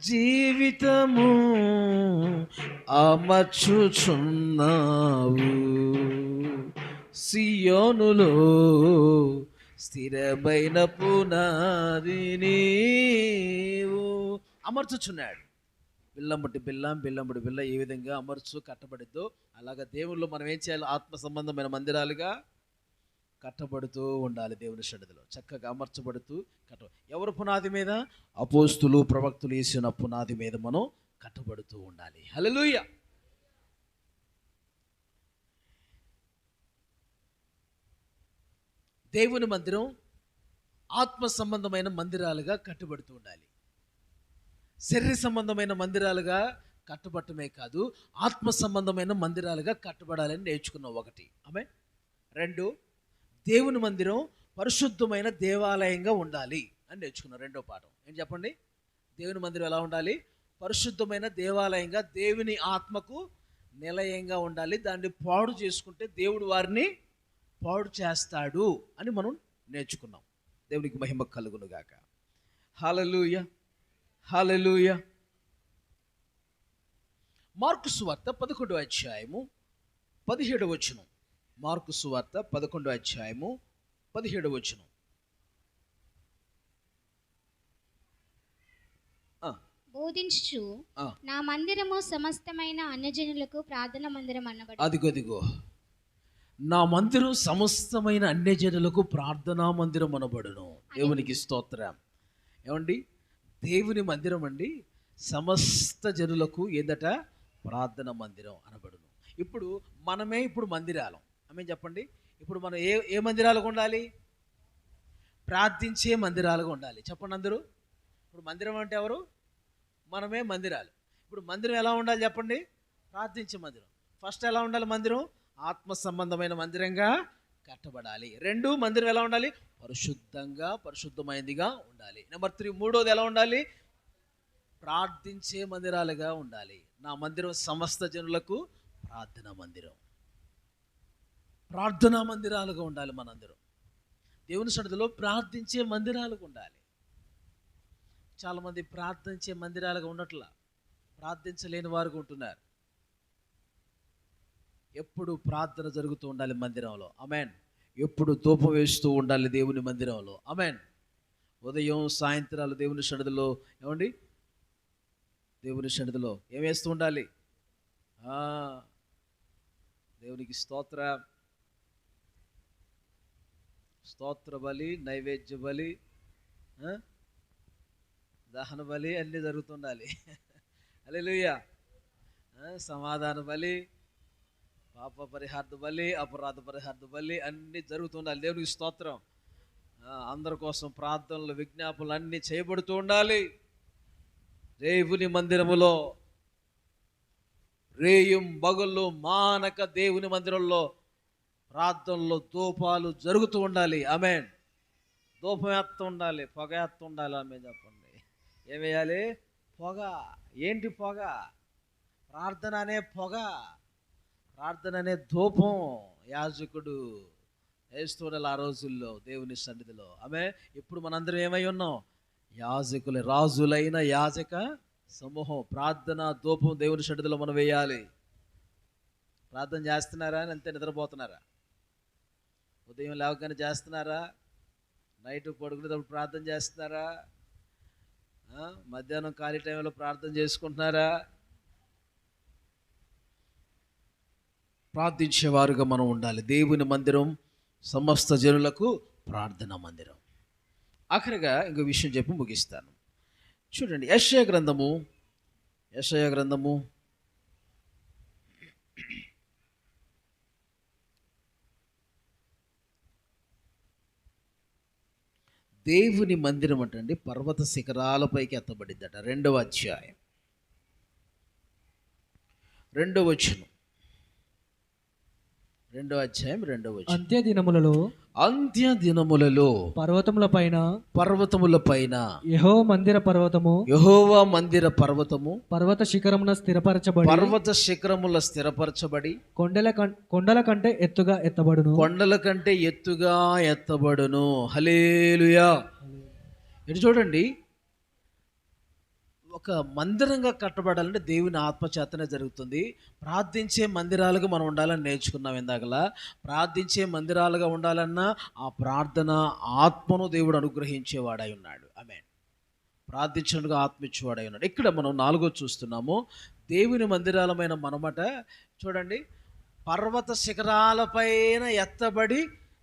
జీవితము అమర్చుచున్నావు, సియోనులో స్థిరమైన పునాది నీవు. అమర్చుచున్నాడు. బిల్లంబట్టి బిల్లం బిల్లంబడి బిల్ల ఏ విధంగా అమర్చు కట్టబడిద్దో అలాగా దేవుళ్ళు మనం ఏం చేయాలి? ఆత్మ సంబంధమైన మందిరాలుగా కట్టబడుతూ ఉండాలి. దేవుని సన్నిధిలో చక్కగా అమర్చబడుతూ ఎవరు పునాది మీద? అపోస్తులు ప్రవక్తలు వేసిన పునాది మీద మనం కట్టబడుతూ ఉండాలి. హల్లెలూయా. దేవుని మందిరం ఆత్మ సంబంధమైన మందిరాలుగా కట్టబడుతూ ఉండాలి. శరీర సంబంధమైన మందిరాలుగా కట్టబడటమే కాదు, ఆత్మ సంబంధమైన మందిరాలుగా కట్టబడాలని నేర్చుకున్నాం. ఒకటి ఆమె. రెండు, దేవుని మందిరం పరిశుద్ధమైన దేవాలయంగా ఉండాలి అని నేర్చుకున్నాం. రెండో పాఠం ఏం చెప్పండి? దేవుని మందిరం ఎలా ఉండాలి? పరిశుద్ధమైన దేవాలయంగా, దేవుని ఆత్మకు నిలయంగా ఉండాలి. దాన్ని పాడు చేసుకుంటే దేవుడు వారిని పాడు చేస్తాడు అని మనం నేర్చుకున్నాం. దేవునికి మహిమ కలుగును గాక. హల్లెలూయా, హల్లెలూయా. మార్కు సువార్త 11వ అధ్యాయము 17వ వచనం. మార్కు సువార్త 11వ అధ్యాయము 17వ వచనం. బోధించుచు నా మందిరము సమస్తమైన అన్యజనులకు ప్రార్థన మందిరం అన్నబడు. అదిగో నా మందిరం సమస్తమైన అన్యజనులకు ప్రార్థనా మందిరం అనబడును. దేవునికి స్తోత్రం. ఏమండి? దేవుని మందిరం అండి సమస్త జనులకు ఏదట? ప్రార్థన మందిరం అనబడును. ఇప్పుడు మనమే మందిరాలం. ఆమె చెప్పండి. ఇప్పుడు మనం ఏ మందిరాలుగా ఉండాలి? ప్రార్థించే మందిరాలుగా ఉండాలి. చెప్పండి అందరూ. ఇప్పుడు మందిరం అంటే ఎవరు? మనమే మందిరాలు. ఇప్పుడు మందిరం ఎలా ఉండాలి చెప్పండి? ప్రార్థించే మందిరం. ఫస్ట్ ఎలా ఉండాలి? మందిరం ఆత్మ సంబంధమైన మందిరంగా కట్టబడాలి. రెండు, మందిరం ఎలా ఉండాలి? పరిశుద్ధమైనదిగా ఉండాలి. నెంబర్ 3, మూడోది ఎలా ఉండాలి? ప్రార్థించే మందిరాలుగా ఉండాలి. నా మందిరం సమస్త జనులకు ప్రార్థనా మందిరం. ప్రార్థనా మందిరాలుగా ఉండాలి. మనందరం దేవుని సన్నిధిలో ప్రార్థించే మందిరాలుగా ఉండాలి. చాలామంది ప్రార్థించే మందిరాలుగా ఉండట్లా, ప్రార్థించలేని వారుగా ఉంటున్నారు. ఎప్పుడు ప్రార్థన జరుగుతూ ఉండాలి మందిరంలో. ఆమేన్. ఎప్పుడు ధూపం వేస్తూ ఉండాలి దేవుని మందిరంలో. ఆమేన్. ఉదయం సాయంత్రాలు దేవుని సన్నిధిలో ఏమండి? దేవుని సన్నిధిలో ఏం వేస్తూ ఉండాలి? దేవునికి స్తోత్ర బలి, నైవేద్య బలి, దహన బలి అన్నీ జరుగుతుండాలి. హల్లెలూయా. సమాధాన బలి, పాప పరిహార్థ బలి, అపరాధ పరిహార్థ బలి అన్నీ జరుగుతుండాలి. దేవునికి స్తోత్రం. అందరి కోసం ప్రార్థనలు, విజ్ఞాపనలు అన్నీ చేయబడుతూ ఉండాలి. దేవుని మందిరములో రేయం బగుళ్ళు మానక దేవుని మందిరంలో ప్రార్థనలు, ధూపాలు జరుగుతూ ఉండాలి. ఆమేన్. ధూపం వేస్తూ ఉండాలి, పొగ వేస్తూ ఉండాలి. ఆమేన్ చెప్పండి. ఏం వేయాలి? పొగ. ఏంటి పొగ? ప్రార్థన అనే పొగ, ప్రార్థన అనే ధూపం యాజకుడు వేస్తూ ఉండాలి ఆ రోజుల్లో దేవుని సన్నిధిలో. ఆమె ఇప్పుడు మనందరం ఏమై ఉన్నాం? యాజకులు, రాజులైన యాజక సమూహం. ప్రార్థన ధూపం దేవుని సన్నిధిలో మనం వేయాలి. ప్రార్థన చేస్తున్నారా అని అంతే నిద్రపోతున్నారా? ఉదయం లేవగానే చేస్తున్నారా? నైట్ పడుకునేటప్పుడు ప్రార్థన చేస్తున్నారా? మధ్యాహ్నం ఖాళీ టైంలో ప్రార్థన చేసుకుంటున్నారా? ప్రార్థించేవారుగా మనం ఉండాలి. దేవుని మందిరం సమస్త జనులకు ప్రార్థనా మందిరం. ఆఖరిగా ఇంకో విషయం చెప్పి ముగిస్తాను. చూడండి, యెషయా గ్రంథము దేవుని మందిరం అంటండి పర్వత శిఖరాలపైకి ఎత్తబడిద్దట. 2వ అధ్యాయం 2వ వచనం. 2వ అధ్యాయం 2వ వచనం. అంత్య దినములలో పర్వతముల పైన యెహోవా మందిర పర్వతము పర్వత శిఖరముల స్థిరపరచబడి కొండల కంటే ఎత్తుగా ఎత్తబడును. హల్లెలూయా. ఇటు చూడండి, ఒక మందిరంగా కట్టబడాలంటే దేవుని ఆత్మచేతనే జరుగుతుంది. ప్రార్థించే మందిరాలుగా మనం ఉండాలని నేర్చుకున్నాం ఇందాకలా. ప్రార్థించే మందిరాలుగా ఉండాలన్నా ఆ ప్రార్థన ఆత్మను దేవుడు అనుగ్రహించేవాడై ఉన్నాడు. ఆమేన్. ప్రార్థించినట్టుగా ఆత్మిచ్చువాడై ఉన్నాడు. ఇక్కడ మనం 4 చూస్తున్నాము. దేవుని మందిరాలమైన మనమట చూడండి, పర్వత శిఖరాలపైన ఎత్తబడి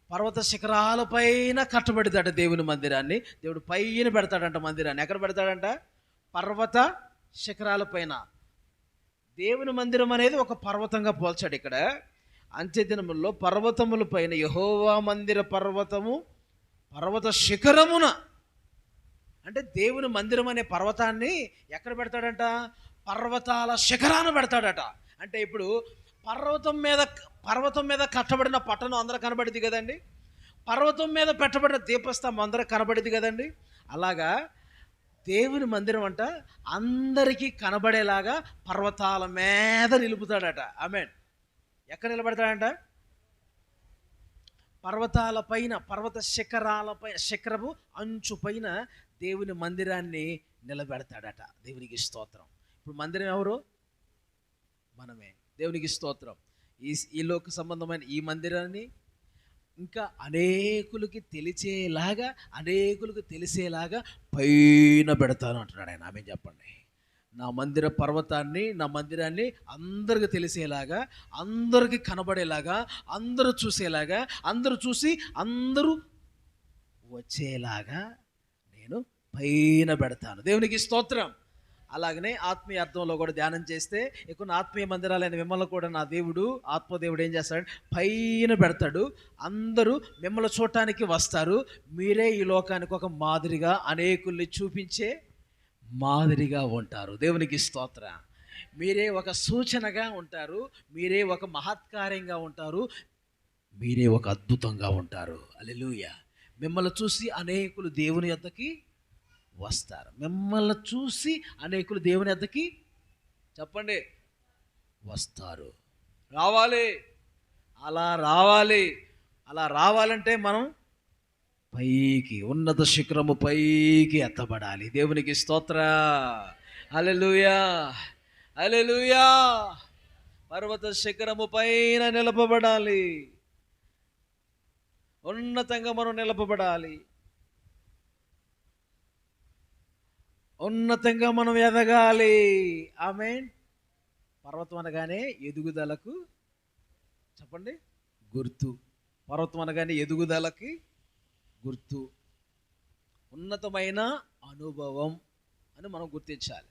పర్వత శిఖరాలపైన కట్టబడిదట దేవుని మందిరాన్ని. దేవుడు పైన పెడతాడంట మందిరాన్ని. ఎక్కడ పెడతాడంట? పర్వత శిఖరాలపైన. దేవుని మందిరం అనేది ఒక పర్వతంగా పోల్చాడు ఇక్కడ. అంత్యదినముల్లో పర్వతముల పైన యెహోవా మందిర పర్వతము పర్వత శిఖరమున, అంటే దేవుని మందిరం అనే పర్వతాన్ని ఎక్కడ పెడతాడంట? పర్వతాల శిఖరాన పెడతాడట. అంటే ఇప్పుడు పర్వతం మీద కట్టబడిన పట్టణం అందరూ కనబడింది కదండి. పర్వతం మీద పెట్టబడిన దీపస్తంభం అందరూ కనబడింది కదండి. అలాగా దేవుని మందిరం అంట అందరికీ కనబడేలాగా పర్వతాల మీద నిలుపుతాడట. ఆమేన్. ఎక్కడ నిలబెడతాడంట? పర్వతాల పైన, పర్వత శిఖరాలపై, శిఖరపు అంచు పైన దేవుని మందిరాన్ని నిలబెడతాడట. దేవునికి స్తోత్రం. ఇప్పుడు మందిరం ఎవరు? మనమే. దేవునికి స్తోత్రం. ఈ లోక సంబంధమైన ఈ మందిరాన్ని ఇంకా అనేకులకి తెలిసేలాగా పైన పెడతాను అంటున్నాడు ఆయన. ఆమె చెప్పండి. నా మందిరాన్ని అందరికి తెలిసేలాగా, అందరికి కనబడేలాగా, అందరూ చూసేలాగా, అందరూ చూసి అందరూ వచ్చేలాగా నేను పైన పెడతాను. దేవునికి స్తోత్రం. అలాగనే ఆత్మీయ అర్థంలో కూడా ధ్యానం చేస్తే ఎక్కువ ఆత్మీయ మందిరాలైన మిమ్మల్ని కూడా నా దేవుడు, ఆత్మదేవుడు ఏం చేస్తాడు? పైన పెడతాడు. అందరూ మిమ్మల్ని చూడటానికి వస్తారు. మీరే ఈ లోకానికి ఒక మాదిరిగా, అనేకుల్ని చూపించే మాదిరిగా ఉంటారు. దేవునికి స్తోత్ర. మీరే ఒక సూచనగా ఉంటారు. మీరే ఒక మహత్కార్యంగా ఉంటారు. మీరే ఒక అద్భుతంగా ఉంటారు. హల్లెలూయా. మిమ్మల్ని చూసి అనేకులు దేవుని యొద్దకి వస్తారు. మిమ్మల్ని చూసి అనేకులు దేవుని యొద్దకి చెప్పండి వస్తారు. రావాలి. అలా రావాలంటే మనం పైకి, ఉన్నత శిఖరము పైకి ఎత్తబడాలి. దేవునికి స్తోత్ర. హల్లెలూయా, హల్లెలూయా. పర్వత శిఖరము పైన నిలపబడాలి. ఉన్నతంగా మనం నిలపబడాలి. ఉన్నతంగా మనం ఎదగాలి. ఆమేన్. పర్వతం అనగానే ఎదుగుదలకు చెప్పండి గుర్తు. పర్వతం అనగానే ఎదుగుదలకి గుర్తు, ఉన్నతమైన అనుభవం అని మనం గుర్తించాలి.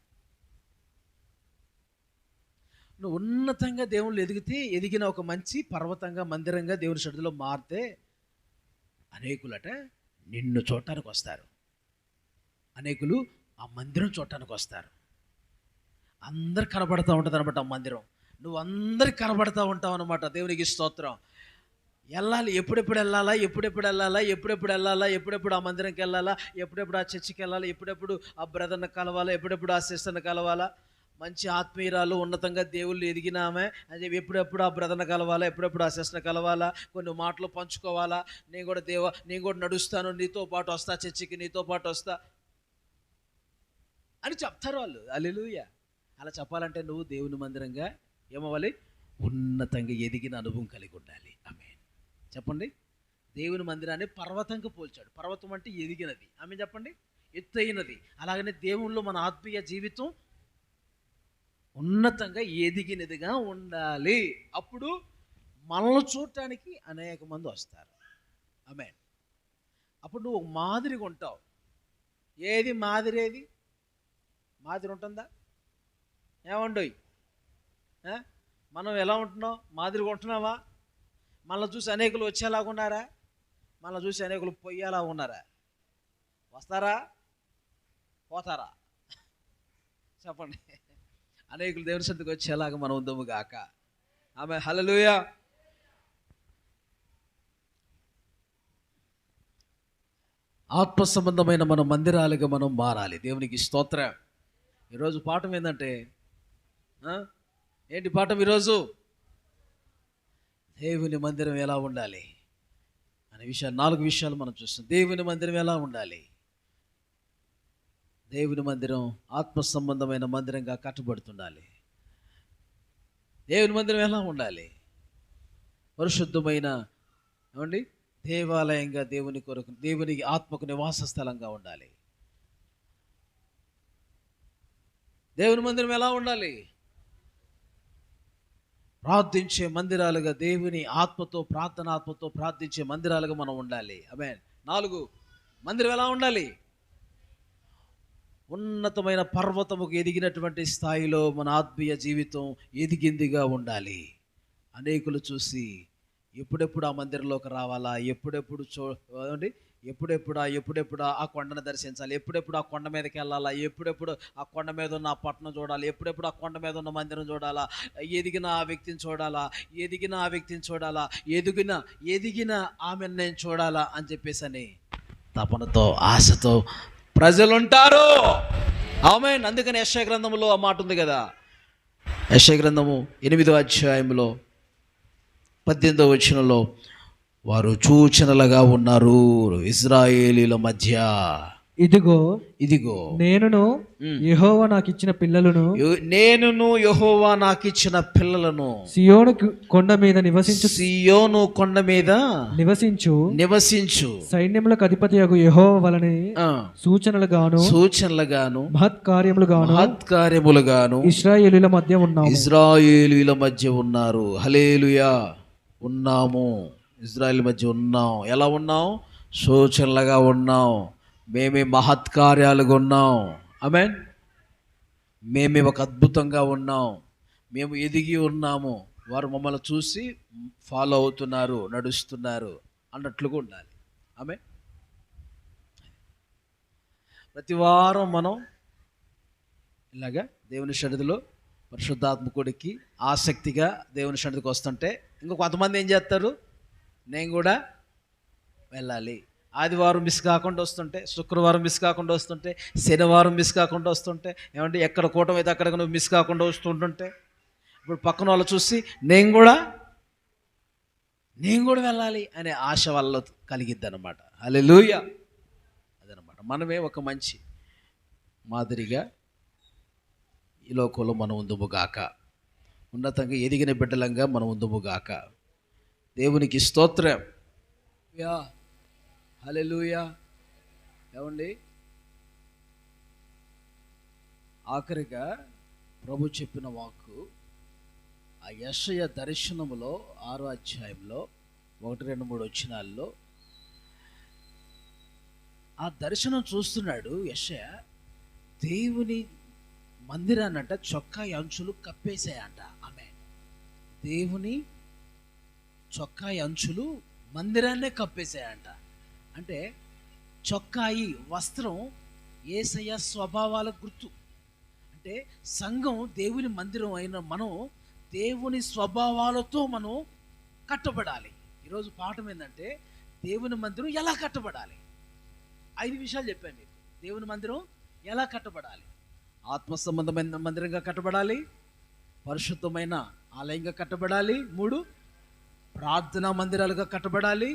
నువ్వు ఉన్నతంగా దేవుళ్ళు ఎదిగిన ఒక మంచి పర్వతంగా, మందిరంగా దేవుని సన్నిధిలో మారితే అనేకులట నిన్ను చూడటానికి వస్తారు. అనేకులు ఆ మందిరం చూడటానికి వస్తారు. అందరు కనబడతా ఉంటుంది అనమాట ఆ మందిరం. నువ్వు అందరికి కనబడతా ఉంటావు అనమాట. దేవునికి స్తోత్రం. వెళ్ళాలి. ఎప్పుడెప్పుడు ఆ మందిరంకి వెళ్ళాలా, ఎప్పుడెప్పుడు ఆ చర్చికి వెళ్ళాలా, ఎప్పుడెప్పుడు ఆ బ్రదర్ని కలవాలా, ఎప్పుడెప్పుడు ఆ సిస్టర్ని కలవాలా, మంచి ఆత్మీయురాలు, ఉన్నతంగా దేవుళ్ళు ఎదిగినామే అని చెప్పి ఎప్పుడెప్పుడు ఆ బ్రదర్ని కలవాలా, ఎప్పుడెప్పుడు ఆ సిస్టర్ని కలవాలా, కొన్ని మాటలు పంచుకోవాలా. నేను కూడా నడుస్తాను, నీతో పాటు వస్తా, చర్చికి నీతో పాటు వస్తా అని చెప్తారు వాళ్ళు. హల్లెలూయా. అలా చెప్పాలంటే నువ్వు దేవుని మందిరంగా ఏమవ్వాలి? ఉన్నతంగా ఎదిగిన అనుభవం కలిగి ఉండాలి. ఆమేన్. చెప్పండి. దేవుని మందిరాన్ని పర్వతంగా పోల్చాడు. పర్వతం అంటే ఎదిగినది. ఆమె చెప్పండి, ఎత్తైనది. అలాగనే దేవునిలో మన ఆత్మీయ జీవితం ఉన్నతంగా ఎదిగినదిగా ఉండాలి. అప్పుడు మనల్ని చూడటానికి అనేక మంది వస్తారు. ఆమేన్. అప్పుడు నువ్వు మాదిరిగా ఉంటావు. ఏది మాదిరి ఉంటుందా? ఏమండోయ్, మనం ఎలా ఉంటున్నాం? మాదిరిగా ఉంటున్నావా? మనల్ని చూసి అనేకులు వచ్చేలాగా ఉన్నారా? మనల్ని చూసి అనేకులు పోయేలా ఉన్నారా? వస్తారా, పోతారా? చెప్పండి. అనేకులు దేవుని సన్నిధికి వచ్చేలాగా మనం ఉందము గాక. ఆమె. హల్లెలూయా. ఆత్మ సంబంధమైన మన మందిరాలుగా మనం మారాలి. దేవునికి స్తోత్రం. ఈరోజు పాఠం ఏంటంటే, ఏంటి పాఠం ఈరోజు? దేవుని మందిరం ఎలా ఉండాలి అనే విషయాలు, 4 విషయాలు మనం చూస్తాం. దేవుని మందిరం ఎలా ఉండాలి? దేవుని మందిరం ఆత్మ సంబంధమైన మందిరంగా కట్టబడుతుండాలి. దేవుని మందిరం ఎలా ఉండాలి? పరిశుద్ధమైన ఏమండి దేవాలయంగా, దేవుని కొరకు, దేవునికి ఆత్మకు నివాస స్థలంగా ఉండాలి. దేవుని మందిరం ఎలా ఉండాలి? ప్రార్థించే మందిరాలుగా, దేవుని ఆత్మతో, ప్రార్థనాత్మతో ప్రార్థించే మందిరాలుగా మనం ఉండాలి. ఆమేన్. 4, మందిరం ఎలా ఉండాలి? ఉన్నతమైన పర్వతముకు ఎదిగినటువంటి స్థాయిలో మన ఆత్మీయ జీవితం ఎదిగిందిగా ఉండాలి. అనేకులు చూసి ఎప్పుడెప్పుడు ఆ మందిరంలోకి రావాలా, ఎప్పుడెప్పుడు ఆ కొండను దర్శించాలి, ఎప్పుడెప్పుడు ఆ కొండ మీదకి వెళ్ళాలా, ఎప్పుడెప్పుడు ఆ కొండ మీద ఉన్న ఆ పట్టణం చూడాలి, ఎప్పుడెప్పుడు ఆ కొండ మీద ఉన్న మందిరం చూడాలా, ఎదిగిన ఆ వ్యక్తిని చూడాలా, ఎదిగిన ఆమెను నేను చూడాలా అని చెప్పేసి తపనతో, ఆశతో ప్రజలుంటారు. ఆమేన్. అందుకని యెషయా గ్రంథంలో ఆ మాట ఉంది కదా. యెషయా గ్రంథము 8వ అధ్యాయంలో 18వ వచనంలో, వారు సూచనలుగా ఉన్నారు ఇశ్రాయేలీల మధ్య. ఇదిగో నేనును యెహోవా నాకు ఇచ్చిన పిల్లలను సియోను కొండ మీద నివసించు సైన్యములకు అధిపతియగు యెహోవా వలన సూచనలుగాను మహత్కార్యములుగాను ఇశ్రాయేలీల మధ్య ఉన్నారు. హల్లెలూయా. ఉన్నాము, ఇజ్రాయెల్ మధ్య ఉన్నాం. ఎలా ఉన్నాం? సూచనలుగా ఉన్నాం. మేమే మహత్కార్యాలుగా ఉన్నాం. ఆమేన్. మేమే ఒక అద్భుతంగా ఉన్నాం. మేము ఎదిగి ఉన్నాము. వారు మమ్మల్ని చూసి ఫాలో అవుతున్నారు, నడుస్తున్నారు అన్నట్లుగా ఉండాలి. ఆమేన్. ప్రతి వారం మనం ఇలాగా దేవుని సన్నిధిలో పరిశుద్ధాత్మకుడికి ఆసక్తిగా దేవుని సన్నిధికి వస్తుంటే, ఇంకా కొంతమంది ఏం చేస్తారు? నేను కూడా వెళ్ళాలి. ఆదివారం మిస్ కాకుండా వస్తుంటే, శుక్రవారం మిస్ కాకుండా వస్తుంటే, శనివారం మిస్ కాకుండా వస్తుంటే, ఏమంటే ఎక్కడ కూటమి అయితే అక్కడ నువ్వు మిస్ కాకుండా వస్తుంటుంటే, ఇప్పుడు పక్కన వాళ్ళు చూసి నేను కూడా వెళ్ళాలి అనే ఆశ వాళ్ళలో కలిగిద్ది అనమాట. హల్లెలూయా. అదనమాట. మనమే ఒక మంచి మాదిరిగా ఈ లోకంలో మనం ఉందుముగాక, ఉన్నతంగా ఎదిగిన బిడ్డలంగా మనం ఉందుముగాక. దేవునికి స్తోత్రం. హల్లెలూయా. ఏమండి, ఆఖరిగా ప్రభు చెప్పిన వాక్కు ఆ యెషయా దర్శనములో 6వ అధ్యాయంలో 1, 2, 3 వచనాల్లో ఆ దర్శనం చూస్తున్నాడు యెషయా. దేవుని మందిరాన్నంట చొక్కాయి అంచులు కప్పేశాయంట. ఆమె దేవుని చొక్కాయి అంచులు మందిరాన్నే కప్పేశాయంట. అంటే చొక్కాయి వస్త్రం యేసయ్య స్వభావాల గుర్తు. అంటే సంఘం దేవుని మందిరం అయిన మనం దేవుని స్వభావాలతో మనం కట్టబడాలి. ఈరోజు పాఠం ఏంటంటే దేవుని మందిరం ఎలా కట్టబడాలి. 5 విషయాలు చెప్పాను మీకు. దేవుని మందిరం ఎలా కట్టబడాలి? ఆత్మ సంబంధమైన మందిరంగా కట్టబడాలి, పరిశుద్ధమైన ఆలయంగా కట్టబడాలి, 3 ప్రార్థనా మందిరాలుగా కట్టబడాలి,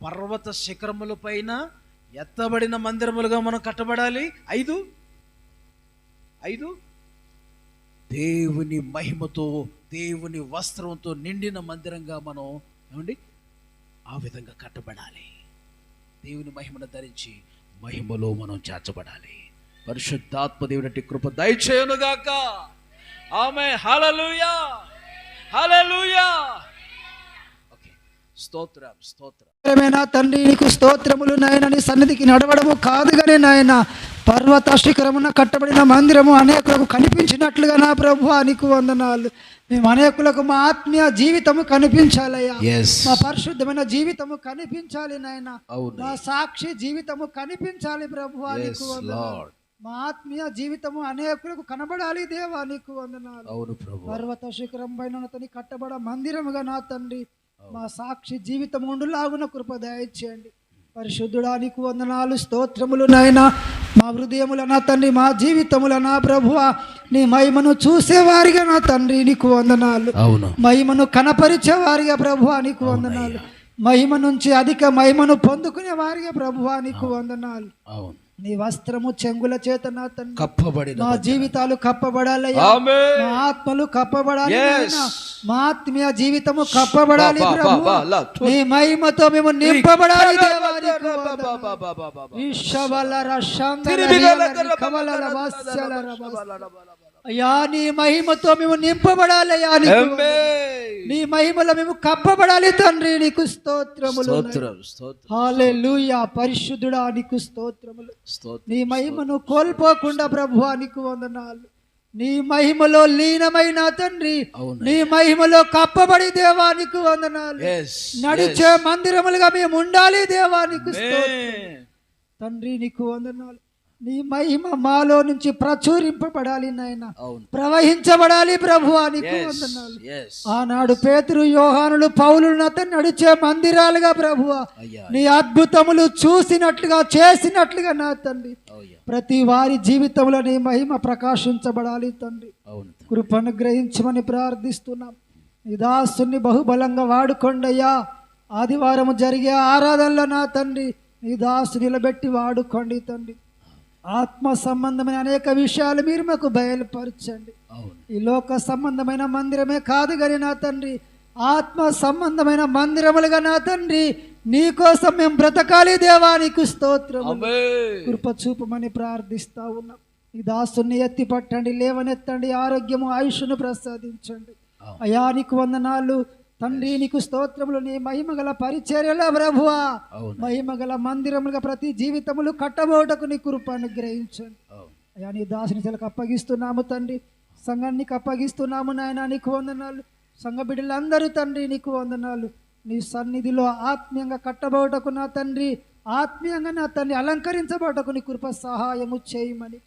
పర్వత శిఖరముల పైన ఎత్తబడిన మందిరములుగా మనం కట్టబడాలి, 5 దేవుని మహిమతో, దేవుని వస్త్రంతో నిండిన మందిరంగా మనం ఏమండి ఆ విధంగా కట్టబడాలి. దేవుని మహిమను ధరించి మహిమలో మనం చేర్చబడాలి. పరిశుద్ధాత్మ దేవుని కృప దయచేయునుగాక. ఆమేన్. హల్లెలూయా. హల్లెలూయా. ఓకే. స్తోత్రం. తండ్రి నీకు స్తోత్రములు నాయన. నీ సన్నిధికి నడవడము కాదు కానీ నాయన, పర్వత శిఖరమున కట్టబడిన మందిరము అనేకులకు కనిపించినట్లుగా నా ప్రభువా నీకు వందనాలు. మేము అనేకులకు మా ఆత్మీయ జీవితము కనిపించాలయ్యా. మా పరిశుద్ధమైన జీవితము కనిపించాలి నాయన. మా సాక్షి జీవితము కనిపించాలి ప్రభువా నీకు వందనాలు. మా ఆత్మీయ జీవితము అనేకులకు కనబడాలి దేవా నీకు వందనాలు. పర్వత శిఖరం పైన కట్టబడ మందిరముగా నా తండ్రి మా సాక్షి జీవితం ఉండులాగున కృప దయచేయండి. పరిశుద్ధుడా నీకు వందనాలు, స్తోత్రములు నాయన. మా హృదయముల నా తండ్రి, మా జీవితముల నా ప్రభువా నీ మహిమను చూసేవారిగా నా తండ్రి నీకు వందనాలు. మహిమను కనపరిచేవారిగా ప్రభువా నీకు వందనాలు. మహిమ నుంచి అధిక మహిమను పొందుకునే వారిగా ప్రభువా నీకు వందనాలు. నీ వస్త్రము చెంగుల చేత నా తండ్రి కప్పబడిన మా జీవితాలు కప్పబడాలయ్యా, ఆమేన్. మా ఆత్మలు కప్పబడాలి Yes. నాయనా. మా ఆత్మీయ జీవితము కప్పబడాలి బా, బా, ప్రభువా. బా, లా, నీ మహిమతో మేము నింపబడాలి దేవా, నీకు బా, వందనాలు. బా, బా, బా, బా, బా. ఈశవల రషంగల తిరిబిగల రియల రికవల రవాస్యల రవాస్. అయ్యా నీ మహిమతో మేము నింపబడాలయ్యా, నీకు వందనాలు. ఆమేన్. నీ మహిమలో మేము కప్పబడాలి తండ్రి, నీకు స్తోత్రములు. స్తోత్రం స్తోత్రం హల్లెలూయా, పరిశుద్ధుడా నీకు స్తోత్రములు. స్తోత్రం. నీ మహిమను కోల్పోకుండా ప్రభువా నీకు వందనాలు. నీ మహిమలో లీనమైన తండ్రి, అవును. నీ మహిమలో కప్పబడి దేవా నీకు వందనాలు. Yes, నడిచే మందిరములుగా మేము ఉండాలి దేవా, నీకు స్తోత్రం. ఆమేన్. తండ్రి నీకు వందనాలు. నీ మహిమ మాలో నుంచి ప్రచురింపబడాలి నాయన, అవును. ప్రవహించబడాలి ప్రభువా నీకు Yes, వందనాలు. yes. ఆనాడు పేతురు, యోహానులు, పౌలులు అతను నడిచే మందిరాలుగా ప్రభువా అయ్యా. నీ అద్భుతములు చూసినట్లుగా చేసినట్లుగా నా తండ్రి అయ్యా. ప్రతి వారి జీవితంలో నీ మహిమ ప్రకాశించబడాలి తండ్రి. అవును. కృపను గ్రహించమని ప్రార్థిస్తున్నాం. నీ దాసుని బహుబలంగా వాడుకోండయ్యా. ఆదివారం జరిగే ఆరాధనలో నా తండ్రి నీ దాసు నిలబెట్టి వాడుకోండి తండ్రి. ఆత్మ సంబంధమైన అనేక విషయాలు మీరు మాకు బయలుపరచండి. అవును. ఈ లోక సంబంధమైన మందిరమే కాదు కానీ నా తండ్రి, ఆత్మ సంబంధమైన మందిరములుగా నా తండ్రి నీ కోసం మేము బ్రతకాలి దేవా, నీకు స్తోత్రం. ఆమేన్. కృప చూపమని ప్రార్థిస్తా ఉన్నాం. ఈ దాసుని ఎత్తి పట్టండి, లేవనెత్తండి, ఆరోగ్యము ఆయుష్ను ప్రసాదించండి. అయా నీకు వందనాలు తండ్రి, నీకు స్తోత్రములు. నీ మహిమగల పరిచర్యల ప్రభువా, అవును. మహిమగల మందిరములుగా ప్రతి జీవితములు కట్టబోటకు నీ కృప అనుగ్రహించండి. అవును. అయ్యా నీ దాసుని చెలకు అప్పగిస్తున్నాము తండ్రి, సంఘానికి అప్పగిస్తున్నాము నాయన, నీకు వందనాలు. సంఘ బిడ్డలందరూ తండ్రి నీకు వందనాలు. నీ సన్నిధిలో ఆత్మీయంగా కట్టబోటకు నా తండ్రి, ఆత్మీయంగా నా తండ్రి అలంకరించబోటకు నీ కృప సహాయము చేయమని,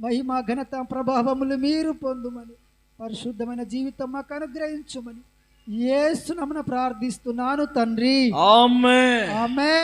మహిమ ఘనత ప్రభావములు మీరు పొందుమని, పరిశుద్ధమైన జీవితం మాకు అనుగ్రహించమని యేసు నామమున ప్రార్థిస్తున్నాను తండ్రి. ఆమేన్. ఆమేన్.